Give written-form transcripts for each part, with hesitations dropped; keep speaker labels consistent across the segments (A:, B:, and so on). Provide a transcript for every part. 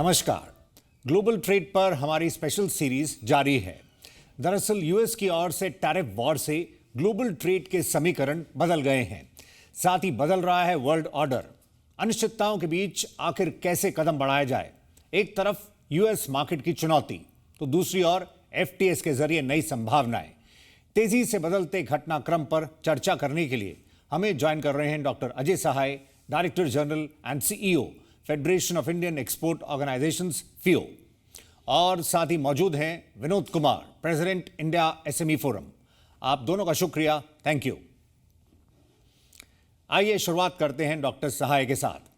A: नमस्कार। Global trade पर हमारी स्पेशल सीरीज जारी है। दरअसल यूएस की ओर से टैरिफ वॉर से ग्लोबल ट्रेड के समीकरण बदल गए हैं, साथ ही बदल रहा है वर्ल्ड ऑर्डर। अनिश्चितताओं के बीच आखिर कैसे कदम बढ़ाया जाए? एक तरफ यूएस मार्केट की चुनौती, तो दूसरी ओर एफटीएस के जरिए नई संभावनाएं। तेजी से बदलते घटनाक्रम पर चर्चा करने के लिए हमें ज्वाइन कर रहे हैं doctor Ajay Sahay, director general and CEO federation of Indian export organisations FIEO, और साथ ही मौजूद हैं Vinod Kumar, president India SME forum. आप दोनों का शुक्रिया, थैंक यू। आइए शुरुआत करते हैं डॉक्टर सहाय के साथ।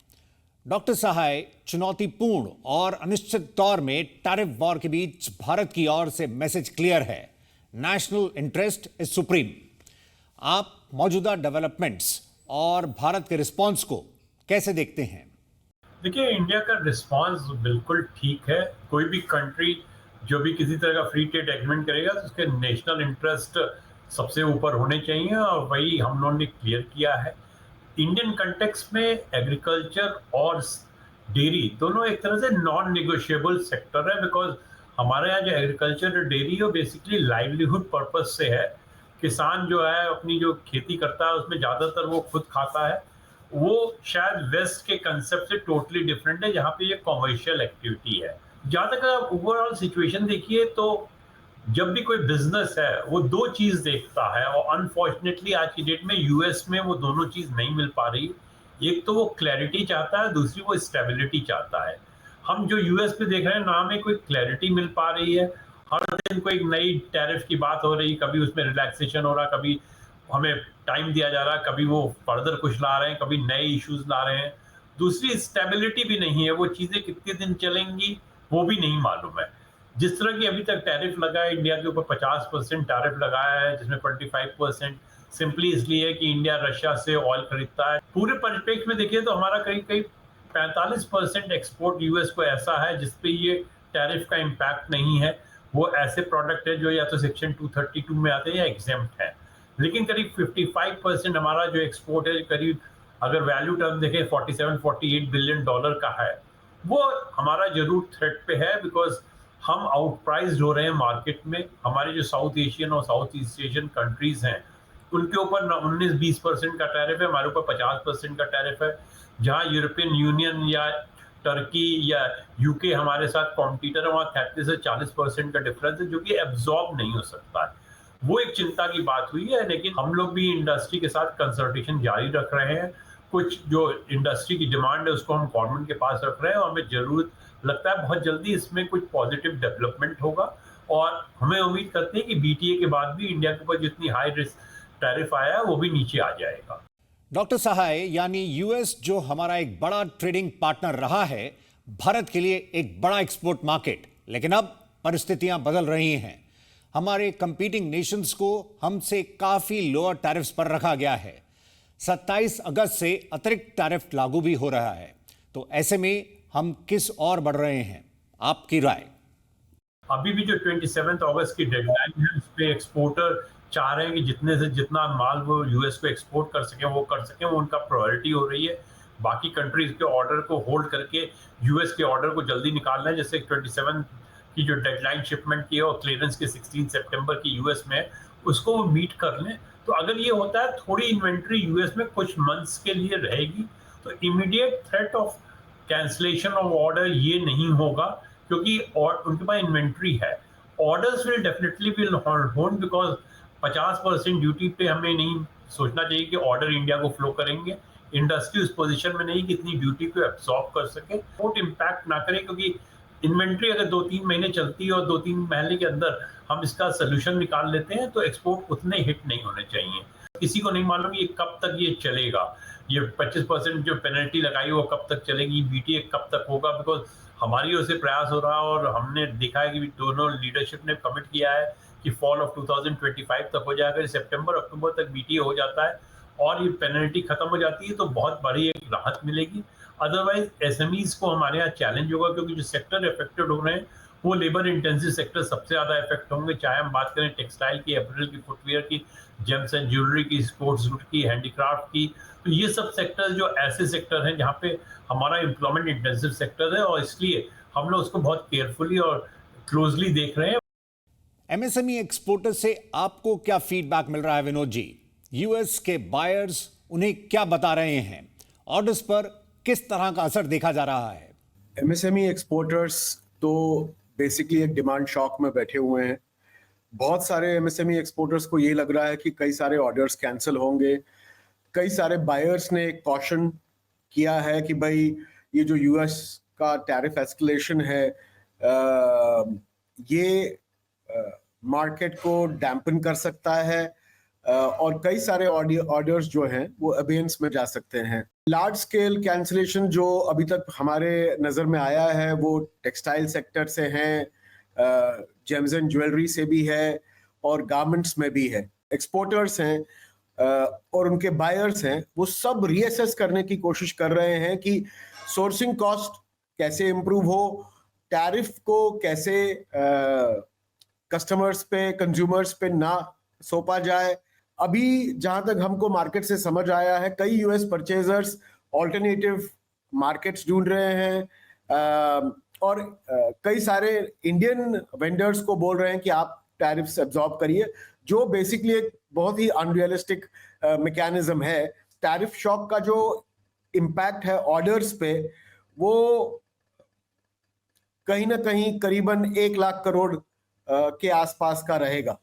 A: डॉक्टर सहाय, चुनौतीपूर्ण और अनिश्चित दौर में टैरिफ वॉर के बीच भारत की ओर से मैसेज क्लियर है, नेशनल इंटरेस्ट इज सुप्रीम। आप मौजूदा डेवलपमेंट्स और भारत के रिस्पॉन्स को कैसे देखते हैं?
B: देखिए, इंडिया का रिस्पांस बिल्कुल ठीक है। कोई भी कंट्री जो भी किसी तरह का फ्री ट्रेड एग्रीमेंट करेगा तो उसके नेशनल इंटरेस्ट सबसे ऊपर होने चाहिए, और वही हम लोगों ने क्लियर किया है। इंडियन कंटेक्स्ट में एग्रीकल्चर और डेयरी दोनों एक तरह से नॉन नेगोशिएबल सेक्टर है, बिकॉज हमारे यहाँ जो एग्रीकल्चर और डेयरी है बेसिकली लाइवलीहुड पर्पज से है। किसान जो है अपनी जो खेती करता है उसमें ज़्यादातर वो खुद खाता है। वो शायद वेस्ट के कंसेप्ट से टोटली डिफरेंट है, जहाँ पे ये कॉमर्शियल एक्टिविटी है। जहाँ तक आप ओवरऑल सिचुएशन देखिए तो जब भी कोई बिजनेस है वो दो चीज देखता है, और अनफॉर्चुनेटली आज की डेट में यूएस में वो दोनों चीज नहीं मिल पा रही। एक तो वो क्लैरिटी चाहता है, दूसरी वो स्टेबिलिटी चाहता है। हम जो यूएस में देख रहे हैं ना हमें कोई क्लैरिटी मिल पा रही है। हर दिन कोई नई टैरिफ की बात हो रही, कभी उसमें रिलैक्सेशन हो रहा, कभी हमें टाइम दिया जा रहा है, कभी वो फर्दर कुछ ला रहे हैं, कभी नए इश्यूज ला रहे हैं। दूसरी स्टेबिलिटी भी नहीं है, वो चीजें कितने दिन चलेंगी वो भी नहीं मालूम है। जिस तरह की अभी तक टैरिफ लगा है, इंडिया के ऊपर 50% टैरिफ लगाया है, जिसमें 25% सिंपली इसलिए है कि इंडिया रशिया से ऑयल खरीदता है। पूरे परिप्रेक्ष्य में देखिए तो हमारा करीब करीब 45% एक्सपोर्ट यूएस को ऐसा है जिसपे ये टैरिफ का इम्पैक्ट नहीं है। वो ऐसे प्रोडक्ट है जो या तो सेक्शन 232 में आते हैं या एग्जेम्प्ट है। लेकिन करीब 55% हमारा जो एक्सपोर्ट है, करीब अगर वैल्यू टर्म देखें 47-48 बिलियन डॉलर का है, वो हमारा जरूर थ्रेट पे है, बिकॉज हम आउटप्राइज्ड हो रहे हैं मार्केट में। हमारे जो साउथ एशियन और साउथ ईस्ट एशियन कंट्रीज हैं उनके ऊपर 19-20% का टैरिफ है, हमारे ऊपर 50% का टैरिफ है। जहाँ यूरोपियन यूनियन या टर्की या यूके हमारे साथ कॉम्पिटिटर है, वहाँ 33 से 40% का डिफरेंस है, जो कि एब्जॉर्ब नहीं हो सकता है। वो एक चिंता की बात हुई है, लेकिन हम लोग भी इंडस्ट्री के साथ कंसल्टेशन जारी रख रहे हैं। कुछ जो इंडस्ट्री की डिमांड है उसको हम गवर्नमेंट के पास रख रहे हैं, और हमें जरूरत लगता है बहुत जल्दी इसमें कुछ पॉजिटिव डेवलपमेंट होगा। और हमें उम्मीद करते हैं कि बीटीए के बाद भी इंडिया के ऊपर जितनी हाई रिस्क टैरिफ आया है वो भी नीचे आ जाएगा।
A: डॉक्टर सहाय, यानी यूएस जो हमारा एक बड़ा ट्रेडिंग पार्टनर रहा है, भारत के लिए एक बड़ा एक्सपोर्ट मार्केट, लेकिन अब परिस्थितियां बदल रही हैं। हमारे कंपीटिंग नेशंस को हमसे काफी लोअर टैरिफ्स पर रखा गया है। 27 अगस्त से अतिरिक्त टैरिफ लागू भी हो रहा है, तो ऐसे में हम किस ओर बढ़ रहे हैं? आपकी राय?
B: अभी भी जो 27 अगस्त की डेडलाइन है उस पर एक्सपोर्टर चाह रहे हैं कि जितने से जितना माल वो यूएस को एक्सपोर्ट कर सकें वो कर सकें, वो उनका प्रायोरिटी हो रही है। बाकी कंट्रीज के ऑर्डर को होल्ड करके यूएस के ऑर्डर को जल्दी निकालना है। जैसे 27 की जो डेडलाइन शिपमेंट की है और क्लियरेंस की 16 सितंबर की यूएस में, उसको वो मीट कर लें। तो अगर ये होता है थोड़ी इन्वेंट्री यूएस में कुछ मंथ्स के लिए रहेगी, तो immediate threat of cancellation of order ये नहीं होगा, क्योंकि और उनके पास इन्वेंट्री है। Orders will definitely will hold, because 50% duty पे हमें नहीं सोचना चाहिए कि ऑर्डर इंडिया को फ्लो करेंगे। इंडस्ट्री उस पोजीशन में नहीं कि इतनी ड्यूटी को एब्सॉर्ब कर सके, बहुत इम्पैक्ट ना करे, क्योंकि इन्वेंट्री अगर 2-3 महीने चलती है और 2-3 महीने के अंदर हम इसका सोल्यूशन निकाल लेते हैं तो एक्सपोर्ट उतने हिट नहीं होने चाहिए। किसी को नहीं मालूम ये कब तक ये चलेगा, ये 25% जो पेनल्टी लगाई वो कब तक चलेगी, बीटीए कब तक होगा, बिकॉज हमारी ओर से प्रयास हो रहा है और हमने देखा है कि दोनों लीडरशिप ने कमिट किया है कि फॉल ऑफ 2025 तक हो जाएगा। सितंबर अक्टूबर तक बीटीए हो जाता है और ये पेनल्टी खत्म हो जाती है तो बहुत बड़ी एक राहत मिलेगी। अदरवाइज एसएमईज को हमारे यहाँ चैलेंज होगा, क्योंकि जो सेक्टर इफेक्टेड हो रहे हैं वो लेबर इंटेंसिव सेक्टर सबसे ज़्यादा इफेक्ट होंगे, चाहे हम बात करें टेक्सटाइल की, अपरेल की, फुटवेयर की, जेम्स एंड ज्वेलरी की, स्पोर्ट्स गुड की, हैंडीक्राफ्ट की। तो ये सब सेक्टर जो ऐसे सेक्टर हैं जहाँ पे हमारा एम्प्लॉयमेंट इंटेंसिव सेक्टर है, और इसलिए हम लोग उसको बहुत केयरफुली और क्लोजली देख रहे हैं।
A: एमएसएमई एक्सपोर्टर से आपको क्या फीडबैक मिल रहा है विनोद जी? यूएस के बायर्स उन्हें क्या बता रहे हैं? ऑर्डर्स पर किस तरह का असर देखा जा रहा है?
C: एमएसएमई एक्सपोर्टर्स तो बेसिकली एक डिमांड शॉक में बैठे हुए हैं। बहुत सारे एमएसएमई एक्सपोर्टर्स को ये लग रहा है कि कई सारे ऑर्डर्स कैंसिल होंगे। कई सारे बायर्स ने कॉशन किया है कि भाई ये जो यूएस का टैरिफ एस्केलेशन है ये मार्केट को डैम्पन कर सकता है और कई सारे ऑर्डर्स जो हैं वो अबेंस में जा सकते हैं। लार्ज स्केल कैंसिलेशन जो अभी तक हमारे नज़र में आया है वो टेक्सटाइल सेक्टर से हैं, जेम्स एंड ज्वेलरी से भी है और गारमेंट्स में भी है। एक्सपोर्टर्स हैं और उनके बायर्स हैं, वो सब रीअसेस करने की कोशिश कर रहे हैं कि सोर्सिंग कॉस्ट कैसे इम्प्रूव हो, टैरिफ को कैसे कस्टमर्स पे, कंज्यूमर्स पे ना सौंपा जाए। अभी जहां तक हमको मार्केट से समझ आया है, कई यूएस परचेजर्स ऑल्टरनेटिव मार्केट्स ढूंढ रहे हैं और कई सारे इंडियन वेंडर्स को बोल रहे हैं कि आप टैरिफ्स एब्जॉर्ब करिए, जो बेसिकली एक बहुत ही अनरियलिस्टिक मैकेनिज्म है। टैरिफ शॉक का जो इम्पैक्ट है ऑर्डर्स पे वो कहीं ना कहीं करीबन 1 लाख करोड़ के आसपास का रहेगा।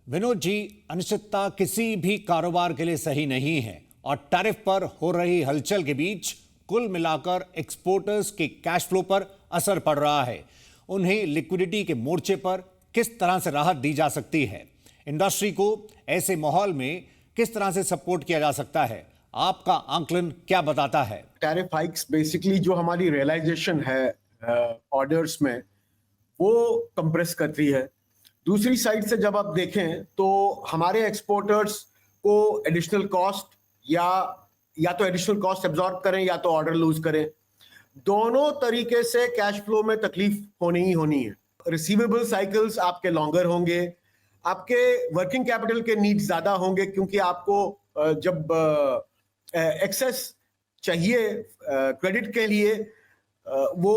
A: विनोद जी, अनिश्चितता किसी भी कारोबार के लिए सही नहीं है और टैरिफ पर हो रही हलचल के बीच कुल मिलाकर एक्सपोर्टर्स के कैश फ्लो पर असर पड़ रहा है। उन्हें लिक्विडिटी के मोर्चे पर किस तरह से राहत दी जा सकती है? इंडस्ट्री को ऐसे माहौल में किस तरह से सपोर्ट किया जा सकता है? आपका आंकलन क्या बताता है?
C: टैरिफ हाइक्स बेसिकली जो हमारी रियलाइजेशन है ऑर्डर्स में वो कंप्रेस करती है। दूसरी साइड से जब आप देखें तो हमारे एक्सपोर्टर्स को एडिशनल कॉस्ट या तो एडिशनल कॉस्ट एब्जॉर्ब करें या तो ऑर्डर लूज करें, दोनों तरीके से कैश फ्लो में तकलीफ होनी ही होनी है। रिसीवेबल साइकिल्स आपके लॉन्गर होंगे, आपके वर्किंग कैपिटल के नीड्स ज्यादा होंगे क्योंकि आपको जब एक्सेस चाहिए क्रेडिट के लिए वो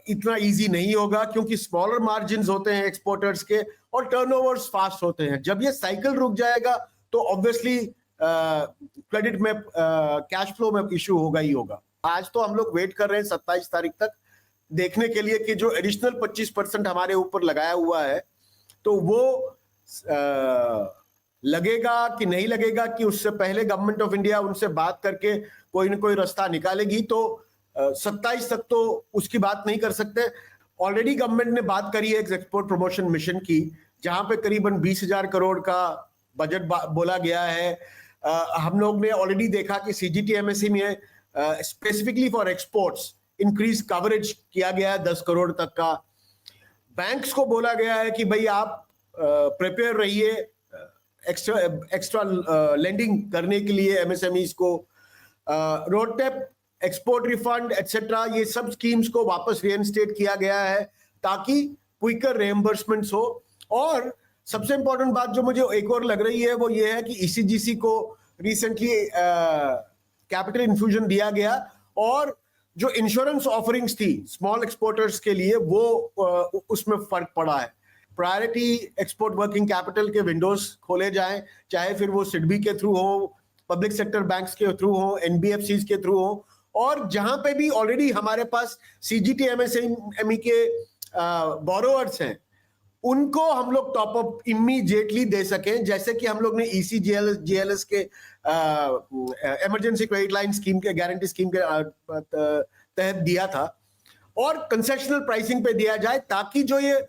C: इतना इजी नहीं होगा क्योंकि स्मॉलर मार्जिन्स होते हैं एक्सपोर्टर्स के और टर्नओवर्स फास्ट होते हैं। जब ये साइकिल रुक जाएगा तो ऑब्वियसली क्रेडिट में कैश फ्लो में इश्यू होगा ही होगा। आज तो हम लोग वेट कर रहे हैं 27 तारीख तक देखने के लिए कि जो एडिशनल 25% हमारे ऊपर लगाया हुआ है तो वो लगेगा कि नहीं लगेगा, कि उससे पहले गवर्नमेंट ऑफ इंडिया उनसे बात करके कोई ना कोई रास्ता निकालेगी। तो 27 तक तो उसकी बात नहीं कर सकते। ऑलरेडी गवर्नमेंट ने बात करी है एक्सपोर्ट प्रमोशन मिशन की, जहां पे करीबन 20,000 करोड़ का बजट बोला गया है। हम लोग ने ऑलरेडी देखा कि सीजीटीएमएसई में specifically for exports increase coverage किया गया है 10 करोड़ तक का। बैंक्स को बोला गया है कि भाई आप प्रिपेयर रहिए एक्स्ट्रा लेंडिंग करने के लिए एमएसएमईज को। Road tape, export refund etcetera, ये सब स्कीम्स को वापस रीइंस्टेट किया गया है ताकि क्विकर रिएम्बर्समेंट्स हो। और सबसे इंपॉर्टेंट बात जो मुझे एक और लग रही है वो ये है कि ईसीजीसी को रिसेंटली कैपिटल इन्फ्यूजन दिया गया और जो इंश्योरेंस ऑफरिंग्स थी स्मॉल एक्सपोर्टर्स के लिए वो उसमें फर्क पड़ा है। प्रायोरिटी एक्सपोर्ट वर्किंग कैपिटल के विंडोज खोले जाएं, चाहे फिर वो सिडबी के थ्रू हो, पब्लिक सेक्टर बैंक्स के थ्रू हो, एनबीएफसीज के थ्रू हो, और जहां पे भी ऑलरेडी हमारे पास सीजीटीएमएसएमई के बोरोअर्स हैं उनको हम लोग टॉप अप इमीडिएटली दे सकें, जैसे कि हम लोग ने ईसीजीएलएस के इमरजेंसी क्रेडिट लाइन स्कीम के गारंटी स्कीम के तहत दिया था, और कंसेशनल प्राइसिंग पे दिया जाए ताकि जो ये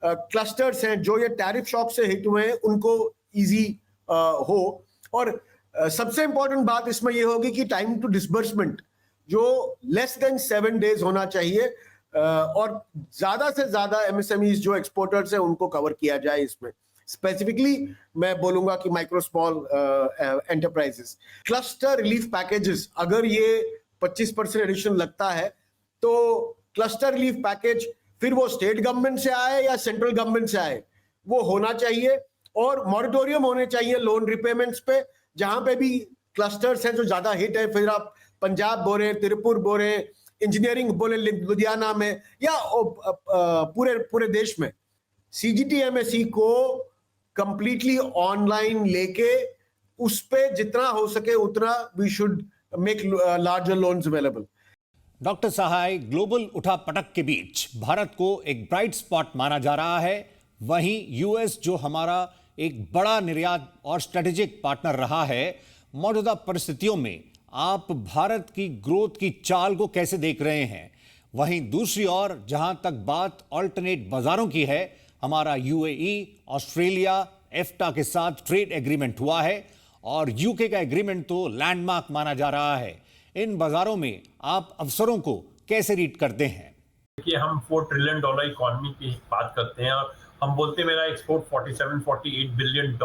C: क्लस्टर्स हैं जो ये टैरिफ शॉक से हिट हुए हैं उनको इजी हो। और सबसे इंपॉर्टेंट बात इसमें ये होगी कि टाइम टू डिसबर्समेंट जो लेस देन 7 days होना चाहिए और ज्यादा से ज्यादा एमएसएमईज जो एक्सपोर्टर्स हैं उनको कवर किया जाए। इसमें स्पेसिफिकली मैं बोलूंगा कि micro small enterprises cluster relief packages, अगर ये 25% एडिशन लगता है तो क्लस्टर रिलीफ पैकेज फिर वो स्टेट गवर्नमेंट से आए या सेंट्रल गवर्नमेंट से आए वो होना चाहिए, और मॉरिटोरियम होने चाहिए लोन रिपेमेंट्स पे जहां पे भी क्लस्टर्स हैं जो ज्यादा हिट है। फिर आप पंजाब बोल रहे हैं, त्रिपुर बोल रहे हैं, इंजीनियरिंग बोले लुधियाना में या पूरे देश में CGTMSE को कंप्लीटली ऑनलाइन लेके उस पे जितना हो सके उतना we should make larger loans available.
A: Doctor Sahay, global उठापटक के बीच भारत को एक ब्राइट स्पॉट माना जा रहा है। वहीं यूएस जो हमारा एक बड़ा निर्यात और स्ट्रेटेजिक पार्टनर रहा है, मौजूदा परिस्थितियों में आप भारत की ग्रोथ की चाल को कैसे देख रहे हैं? वहीं दूसरी ओर जहां तक बात ऑल्टरनेट बाजारों की है, हमारा UAE, ऑस्ट्रेलिया, एफ्टा के साथ ट्रेड एग्रीमेंट हुआ है और यूके का एग्रीमेंट तो लैंडमार्क माना जा रहा है। इन बाजारों में आप अवसरों को कैसे रीड करते हैं?
B: देखिए, हम $4 ट्रिलियन इकोनॉमी की बात करते हैं और हम बोलते हैं मेरा export $47-48 billion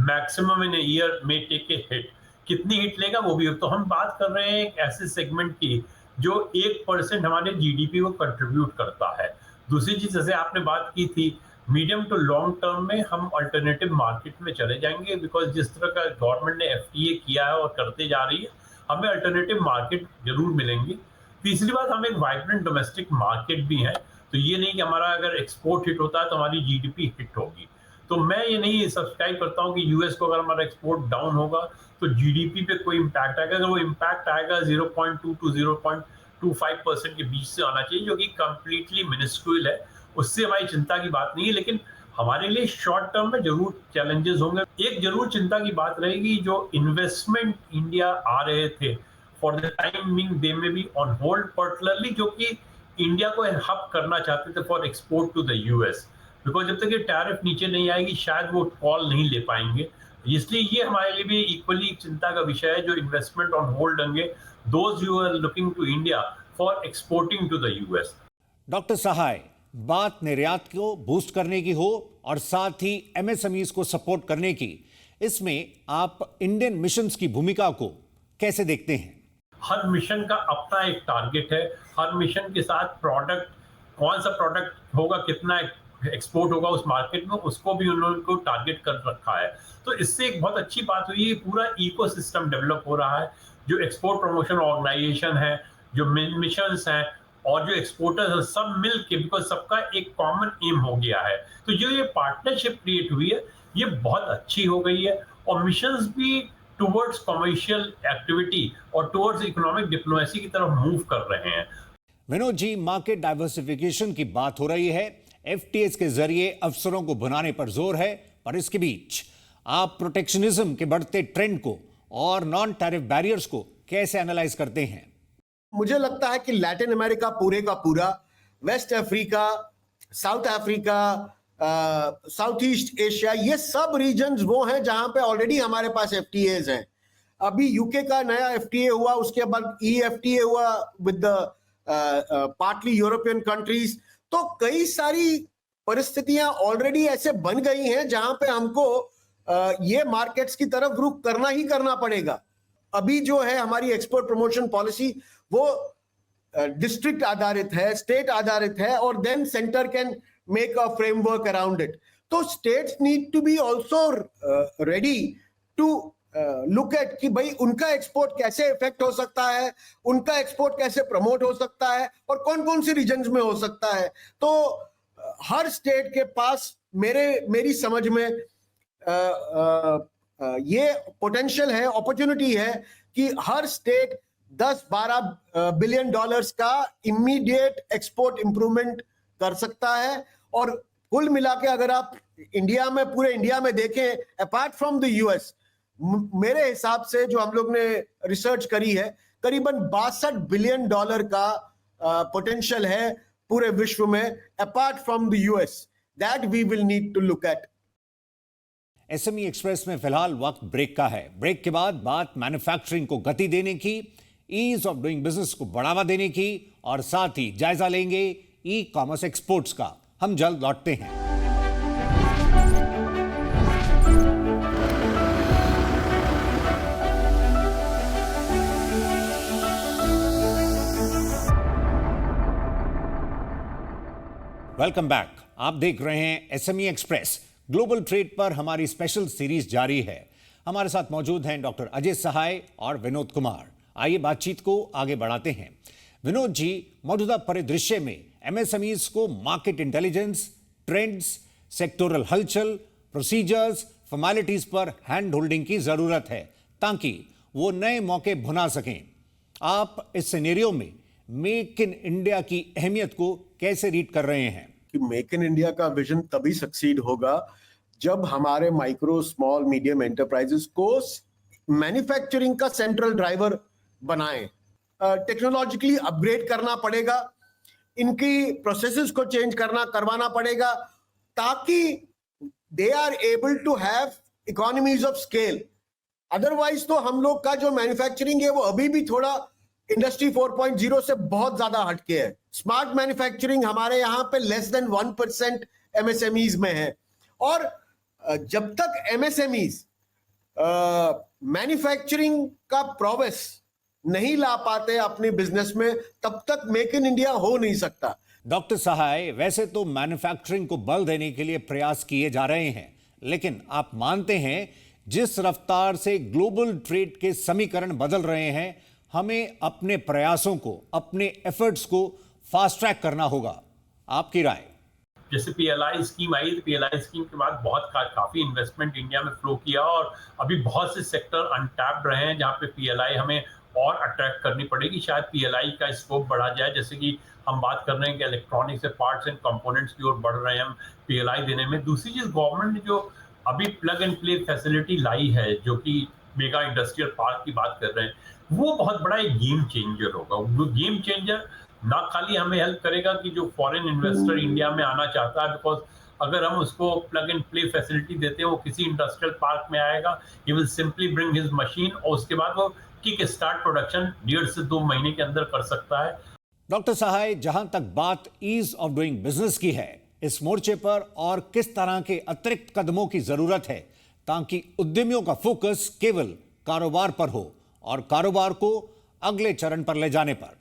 B: maximum in year में टेक ए हिट। कितनी हिट लेगा वो भी, तो हम बात कर रहे हैं एक ऐसे सेगमेंट की जो 1% हमारे GDP को कंट्रीब्यूट करता है। दूसरी चीज, जैसे आपने बात की थी, मीडियम टू लॉन्ग टर्म में हम अल्टरनेटिव मार्केट में चले जाएंगे, बिकॉज जिस तरह का गवर्नमेंट ने FTA किया है और करते जा रही है, हमें अल्टरनेटिव मार्केट जरूर मिलेंगे। तीसरी बात, हम एक वाइब्रेंट डोमेस्टिक मार्केट भी है, तो ये नहीं कि हमारा अगर एक्सपोर्ट हिट होता है तो हमारी GDP हिट होगी। तो मैं ये नहीं सब्सक्राइब करता हूँ कि यूएस को अगर हमारा एक्सपोर्ट डाउन होगा तो GDP पे कोई इम्पैक्ट आएगा। अगर वो इम्पैक्ट आएगा 0.2 to 0.25% के बीच से आना चाहिए, जो कि कंप्लीटली मिनिस्क्यूल है, उससे हमारी चिंता की बात नहीं है। लेकिन हमारे लिए शॉर्ट टर्म में जरूर चैलेंजेस होंगे। एक जरूर चिंता की बात रहेगी, जो इन्वेस्टमेंट इंडिया आ रहे थे for the time being they में बी ऑन होल्ड, पर्टिकुलरली जो कि इंडिया को हब करना चाहते थे for export to the US, because जब तक ये टैरिफ नीचे नहीं आएगी शायद वो कॉल नहीं ले पाएंगे। इसलिए ये हमारे लिए भी इक्वली चिंता का विषय है, जो इन्वेस्टमेंट ऑन होल्ड होंगे, those you are looking to India for exporting to the US।
A: Doctor Sahay, बात निर्यात को बूस्ट करने की हो और साथ ही MSMEs को सपोर्ट करने की, इसमें आप इंडियन मिशंस की भूमिका को कैसे देखते हैं?
B: हर मिशन का अपना एक टारगेट है, हर मिशन के साथ प्रोडक्ट, कौन सा प्रोडक्ट होगा, कितना एक्सपोर्ट होगा उस मार्केट में, उसको भी उन्होंने को टारगेट कर रखा है। तो इससे एक बहुत अच्छी बात हुई है, पूरा इकोसिस्टम डेवलप हो रहा है। जो एक्सपोर्ट प्रमोशन ऑर्गेनाइजेशन है, जो मिशंस हैं और जो एक्सपोर्टर्स हैं, सब मिल के, बिकॉज सबका एक कॉमन एम हो गया है, तो जो ये पार्टनरशिप क्रिएट हुई है ये बहुत अच्छी हो गई है। और मिशंस भी टुवर्ड्स कमर्शियल एक्टिविटी और टुवर्ड्स इकोनॉमिक डिप्लोमेसी की तरफ मूव कर रहे हैं।
A: विनोद जी, मार्केट डाइवर्सिफिकेशन की बात हो रही है, FTAs के जरिए अवसरों को बनाने पर जोर है, पर इसके बीच आप प्रोटेक्शनिज्म के बढ़ते ट्रेंड को और नॉन टैरिफ बैरियर्स को कैसे एनालाइज करते हैं?
C: मुझे लगता है कि लैटिन अमेरिका पूरे का पूरा, West Africa, South Africa, South East Asia, ये सब रीजन्स वो हैं जहां पे ऑलरेडी हमारे पास FTAs हैं। अभी यूके का नया FTA हुआ, उसके बाद EFTA हुआ with the partly European countries. तो कई सारी परिस्थितियां ऑलरेडी ऐसे बन गई हैं जहां पे हमको ये मार्केट्स की तरफ रुख करना ही करना पड़ेगा। अभी जो है हमारी एक्सपोर्ट प्रमोशन पॉलिसी वो डिस्ट्रिक्ट आधारित है, स्टेट आधारित है, और then centre can make a framework around it. तो states need to be also ready to look at कि भाई उनका एक्सपोर्ट कैसे इफेक्ट हो सकता है, उनका एक्सपोर्ट कैसे प्रमोट हो सकता है और कौन कौन सी रीजन्स में हो सकता है। तो हर स्टेट के पास मेरी समझ में ये पोटेंशियल है, अपॉर्चुनिटी है कि हर स्टेट 10-12 बिलियन डॉलर्स का इमीडिएट एक्सपोर्ट इंप्रूवमेंट कर सकता है। और कुल मिला के अगर आप इंडिया में, पूरे इंडिया में देखें, अपार्ट फ्रॉम द US, मेरे हिसाब से जो हम लोग ने रिसर्च करी है, करीबन $62 बिलियन का पोटेंशियल है पूरे विश्व में, apart from the US, that we will need to look at.
A: SME express में फिलहाल वक्त ब्रेक का है। ब्रेक के बाद बात मैन्युफैक्चरिंग को गति देने की, ईज ऑफ डूइंग बिजनेस को बढ़ावा देने की, और साथ ही जायजा लेंगे ई-कॉमर्स एक्सपोर्ट्स का। हम जल्द लौटते हैं। Welcome back. आप देख रहे हैं SME एक्सप्रेस। ग्लोबल ट्रेड पर हमारी स्पेशल सीरीज जारी है। हमारे साथ मौजूद हैं डॉक्टर अजय सहाय और विनोद कुमार। आइए बातचीत को आगे बढ़ाते हैं। विनोद जी, मौजूदा परिदृश्य में एमएसएमईज को मार्केट इंटेलिजेंस, ट्रेंड्स, सेक्टोरल हलचल, प्रोसीजर्स, फॉर्मेलिटीज पर हैंड होल्डिंग की जरूरत है ताकि वो नए मौके भुना सकें। आप इस सिनेरियो में मेक इन इंडिया की अहमियत को कैसे रीड कर रहे हैं?
C: कि मेक इन इंडिया का विजन तभी सक्सीड होगा जब हमारे माइक्रो, स्मॉल, मीडियम एंटरप्राइजेस को मैन्युफैक्चरिंग का सेंट्रल ड्राइवर बनाएं। टेक्नोलॉजिकली अपग्रेड करना पड़ेगा, इनकी प्रोसेसेस को चेंज करवाना पड़ेगा ताकि they are able to have economies of scale. Otherwise तो हम लोग का जो मैन्युफैक्चरिंग है वो अभी भी थोड़ा इंडस्ट्री 4.0 से बहुत ज्यादा हटके है। स्मार्ट मैन्युफैक्चरिंग हमारे यहाँ पे लेस देन 1% एमएसएमईज में है, और जब तक एमएसएमईज मैन्युफैक्चरिंग का प्रोवेस नहीं ला पाते अपने बिजनेस में, तब तक मेक इन इंडिया हो नहीं सकता।
A: डॉक्टर सहाय, वैसे तो मैन्युफैक्चरिंग को बल देने के लिए प्रयास किए जा रहे हैं, लेकिन आप मानते हैं जिस रफ्तार से ग्लोबल ट्रेड के समीकरण बदल रहे हैं, हमें अपने प्रयासों को, अपने एफर्ट्स को फास्ट ट्रैक करना होगा। आपकी राय?
B: जैसे पीएलआई स्कीम आई, तो पीएलआई स्कीम के बाद बहुत काफी इन्वेस्टमेंट इंडिया में फ्लो किया, और अभी बहुत से सेक्टर अनटैप्ड रहे हैं जहां पे पीएलआई हमें और अट्रैक्ट करनी पड़ेगी। शायद पीएलआई का स्कोप बढ़ा जाए, जैसे कि हम बात कर रहे हैं कि इलेक्ट्रॉनिक्स से पार्ट्स एंड कंपोनेंट्स की ओर बढ़ रहे हैं हम पीएलआई देने में। दूसरी चीज, गवर्नमेंट ने जो अभी प्लग एंड प्ले फैसिलिटी लाई है, जो कि मेगा इंडस्ट्रियल पार्क की बात कर रहे हैं, वो बहुत बड़ा एक गेम चेंजर होगा। वो गेम चेंजर ना खाली हमें हेल्प करेगा कि जो फॉरेन इन्वेस्टर इंडिया में आना चाहता है, बिकॉज अगर हम उसको प्लग एंड प्ले फैसिलिटी देते हैं, वो किसी इंडस्ट्रियल पार्क में आएगा, he will simply bring his machine, और उसके बाद वो किक स्टार्ट प्रोडक्शन 1.5 से 2 महीने के अंदर कर सकता है।
A: डॉक्टर सहाय, जहां तक बात ईज ऑफ डूइंग बिजनेस की है, इस मोर्चे पर और किस तरह के अतिरिक्त कदमों की जरूरत है ताकि उद्यमियों का फोकस केवल कारोबार पर हो और कारोबार को अगले चरण पर ले जाने पर?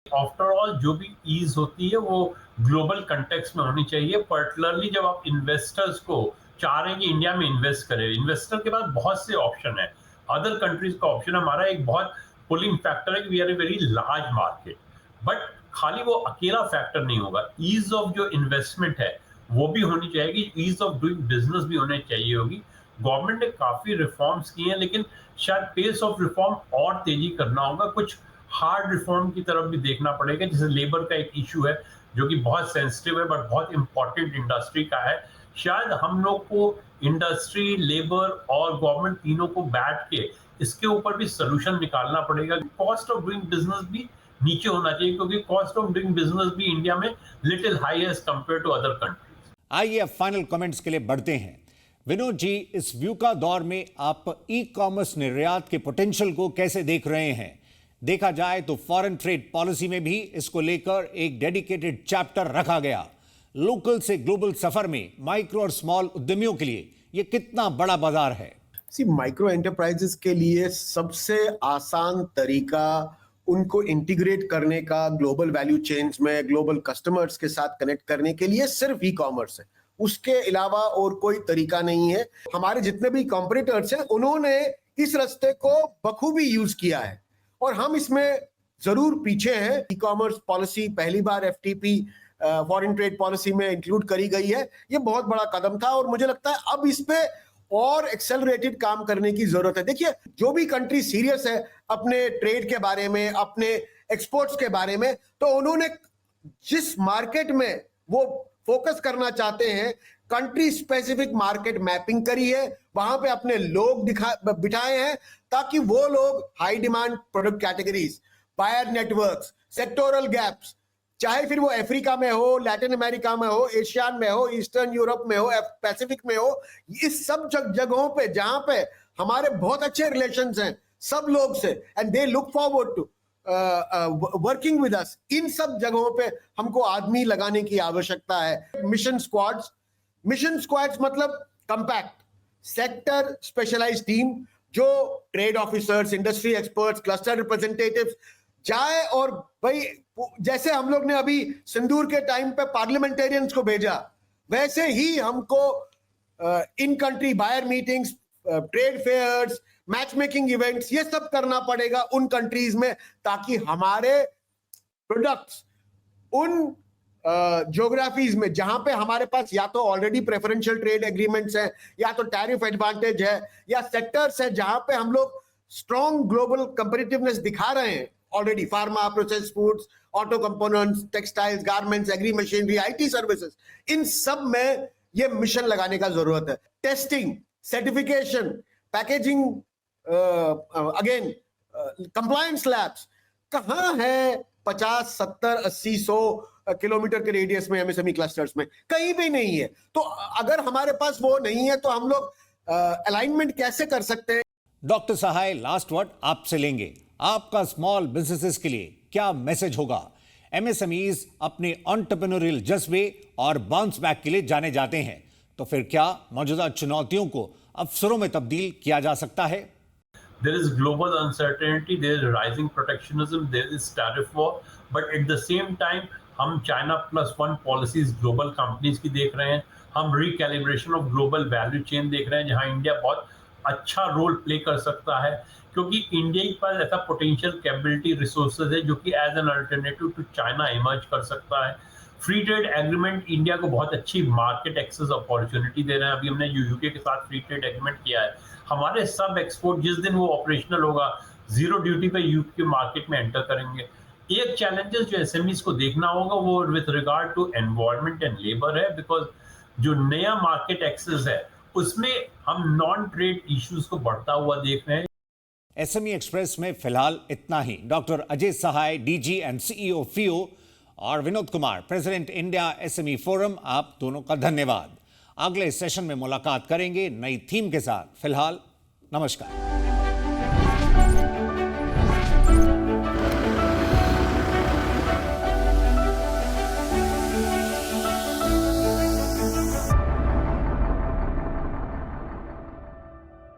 B: आफ्टर ऑल जो भी ईज होती है वो ग्लोबल कंटेक्स्ट में होनी चाहिए, पर्टिकुलरली जब आप इन्वेस्टर्स को चाह रहे हैं कि इंडिया में इन्वेस्ट करें। इन्वेस्टर के पास बहुत से ऑप्शन है, अदर कंट्रीज का ऑप्शन हमारा एक बहुत पुलिंग फैक्टर है कि we are a very large market, but खाली वो अकेला फैक्टर नहीं होगा। ईज ऑफ जो इन्वेस्टमेंट है वो भी होनी चाहिए, ईज ऑफ डूइंग बिजनेस भी होनी चाहिए होगी। गवर्नमेंट ने काफी रिफॉर्म्स किए हैं, लेकिन शायद पेस ऑफ रिफॉर्म और तेजी करना होगा। कुछ हार्ड रिफॉर्म की तरफ भी देखना पड़ेगा, जैसे लेबर का एक इशू है जो कि बहुत सेंसिटिव है बट बहुत इंपॉर्टेंट इंडस्ट्री का है। शायद हम लोग को इंडस्ट्री, लेबर और गवर्नमेंट तीनों को बैठ के इसके ऊपर भी सोल्यूशन निकालना पड़ेगा। कॉस्ट ऑफ डूइंग बिजनेस भी नीचे होना चाहिए, क्योंकि कॉस्ट ऑफ डूइंग बिजनेस भी इंडिया में little high as compare to other countries.
A: आइए अब फाइनल कमेंट्स के लिए बढ़ते हैं। विनोद जी, इस व्यू का दौर में आप ई कॉमर्स निर्यात के पोटेंशियल को कैसे देख रहे हैं? देखा जाए तो फॉरेन ट्रेड पॉलिसी में भी इसको लेकर एक डेडिकेटेड चैप्टर रखा गया। लोकल से ग्लोबल सफर में माइक्रो और स्मॉल उद्यमियों के लिए यह कितना बड़ा बाजार है?
C: माइक्रो एंटरप्राइजेस के लिए सबसे आसान तरीका उनको इंटीग्रेट करने का ग्लोबल वैल्यू चेन्स में, ग्लोबल कस्टमर्स के साथ कनेक्ट करने के लिए सिर्फ ई कॉमर्स है। उसके अलावा और कोई तरीका नहीं है। हमारे जितने भी कॉम्पिटिटर्स हैं उन्होंने इस रास्ते को बखूबी यूज किया है, और हम इसमें जरूर पीछे हैं। ई कॉमर्स पॉलिसी पहली बार एफटीपी फॉरेन ट्रेड पॉलिसी में इंक्लूड करी गई है। ये बहुत बड़ा कदम था, और मुझे लगता है अब इस पे और एक्सेलरेटेड काम करने की जरूरत है। देखिए, जो भी कंट्री सीरियस है अपने ट्रेड के बारे में, अपने एक्सपोर्ट्स के बारे में, तो उन्होंने जिस मार्केट में वो फोकस करना चाहते हैं, कंट्री स्पेसिफिक मार्केट मैपिंग करी है, वहां पे अपने लोग बिठाए हैं ताकि वो लोग high demand product categories, buyer networks, sectoral gaps, चाहे फिर वो अफ्रीका में हो, लैटिन अमेरिका में हो, एशियान में हो, ईस्टर्न यूरोप में हो, पैसिफिक में हो, इस सब जगहों पे जहां पे हमारे बहुत अच्छे रिलेशंस हैं सब लोग से, and they look forward to working with us, इन सब जगहों पे हमको आदमी लगाने की आवश्यकता है। मिशन स्क्वाड्स मतलब कंपैक्ट सेक्टर स्पेशलाइज्ड टीम, जो trade officers, industry experts, cluster representatives जाए, और भाई जैसे हम लोग ने अभी सिंदूर के टाइम पे पार्लियामेंटेरियंस को भेजा, वैसे ही हमको in country buyer meetings, trade fairs, match making events, ये सब करना पड़ेगा उन कंट्रीज में, ताकि हमारे प्रोडक्ट्स उन ज्योग्राफीज में जहां पे हमारे पास या तो ऑलरेडी प्रेफरेंशियल ट्रेड एग्रीमेंट्स हैं, या तो टैरिफ एडवांटेज है, या सेक्टर्स है जहां पे हम लोग स्ट्रॉन्ग ग्लोबल कंपेटिटिवनेस दिखा रहे हैं already, pharma, process foods, auto components, textiles, garments, agri machinery, IT services, इन सब में ये मिशन लगाने का जरूरत है। Testing, certification, packaging, again compliance labs कहां है 50, 70, 80, 100 किलोमीटर के रेडियस में एमएसएमई क्लस्टर्स में? कहीं भी नहीं है। तो अगर हमारे पास वो नहीं है तो हम लोग अलाइनमेंट कैसे कर सकते हैं?
A: डॉक्टर सहाय, लास्ट वर्ड आपसे लेंगे। आपका स्मॉल बिजनेसेस के लिए क्या मैसेज होगा? एमएसएमईज अपने एंटरप्रेन्योरियल जज्बे और बाउंस बैक के लिए जाने जाते हैं, तो फिर क्या मौजूदा चुनौतियों को अवसरों में तब्दील किया जा सकता है?
B: There is global uncertainty, there is rising protectionism, there is tariff war, but at the same time हम China Plus One policies global companies की देख रहे हैं, हम recalibration of global value chain देख रहे हैं जहां इंडिया बहुत अच्छा रोल प्ले कर सकता है, क्योंकि इंडिया के पास ऐसा पोटेंशियल कैपेबिलिटी रिसोर्सेज है जो कि as an alternative to China emerge कर सकता है। फ्री ट्रेड एग्रीमेंट इंडिया को बहुत अच्छी मार्केट एक्सेस अपॉर्चुनिटी दे रहे हैं। अभी हमने यूके के साथ फ्री ट्रेड एग्रीमेंट किया है, हमारे सब एक्सपोर्ट जिस दिन वो ऑपरेशनल होगा जीरो ड्यूटी पे यूके मार्केट में एंटर करेंगे। एक चैलेंजेस जो एसएमईज को देखना होगा वो with regard to environment and labour है, बिकॉज जो नया मार्केट एक्सेस है उसमें हम नॉन ट्रेड इश्यूज को बढ़ता हुआ देख रहे हैं।
A: एसएमई एक्सप्रेस में फिलहाल इतना ही। Doctor Ajay Sahay, DG and CEO FIO, और Vinod Kumar, president India SME forum, आप दोनों का धन्यवाद। अगले सेशन में मुलाकात करेंगे नई थीम के साथ। फिलहाल नमस्कार।